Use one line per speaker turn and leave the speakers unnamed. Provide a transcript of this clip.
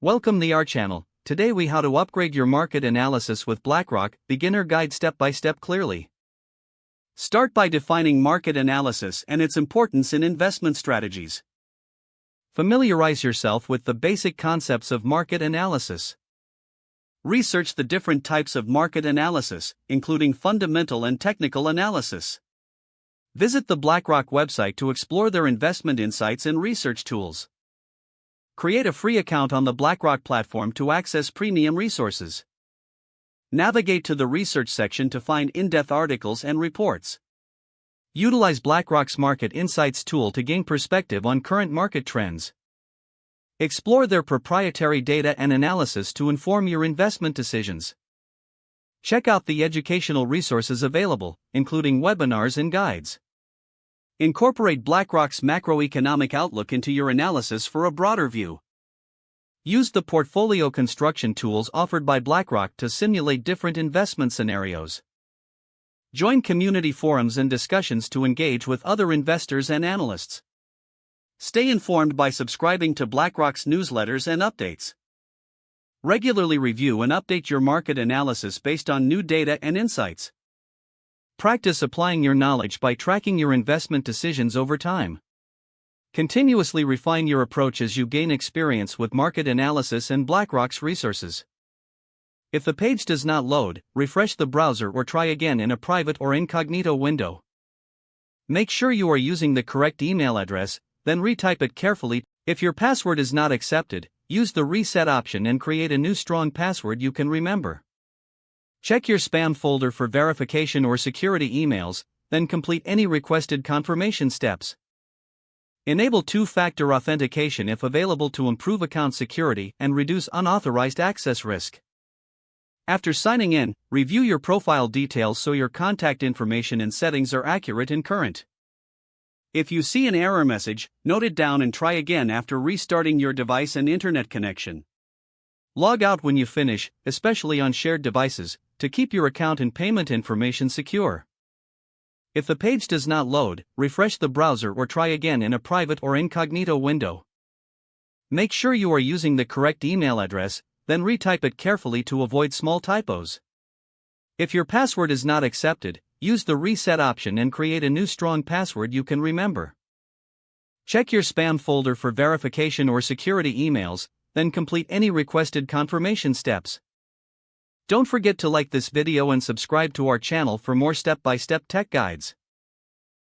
Welcome to our channel. Today we how to upgrade your market analysis with BlackRock, beginner guide step by step clearly. Start by defining market analysis and its importance in investment strategies. Familiarize yourself with the basic concepts of market analysis. Research the different types of market analysis, including fundamental and technical analysis. Visit the BlackRock website to explore their investment insights and research tools. Create a free account on the BlackRock platform to access premium resources. Navigate to the research section to find in-depth articles and reports. Utilize BlackRock's Market Insights tool to gain perspective on current market trends. Explore their proprietary data and analysis to inform your investment decisions. Check out the educational resources available, including webinars and guides. Incorporate BlackRock's macroeconomic outlook into your analysis for a broader view. Use the portfolio construction tools offered by BlackRock to simulate different investment scenarios. Join community forums and discussions to engage with other investors and analysts. Stay informed by subscribing to BlackRock's newsletters and updates. Regularly review and update your market analysis based on new data and insights. Practice applying your knowledge by tracking your investment decisions over time. Continuously refine your approach as you gain experience with market analysis and BlackRock's resources. If the page does not load, refresh the browser or try again in a private or incognito window. Make sure you are using the correct email address, then retype it carefully. If your password is not accepted, use the reset option and create a new strong password you can remember. Check your spam folder for verification or security emails, then complete any requested confirmation steps. Enable two-factor authentication if available to improve account security and reduce unauthorized access risk. After signing in, review your profile details so your contact information and settings are accurate and current. If you see an error message, note it down and try again after restarting your device and internet connection. Log out when you finish, especially on shared devices, to keep your account and payment information secure. If the page does not load, refresh the browser or try again in a private or incognito window. Make sure you are using the correct email address, then retype it carefully to avoid small typos. If your password is not accepted, use the reset option and create a new strong password you can remember. Check your spam folder for verification or security emails, then complete any requested confirmation steps. Don't forget to like this video and subscribe to our channel for more step-by-step tech guides.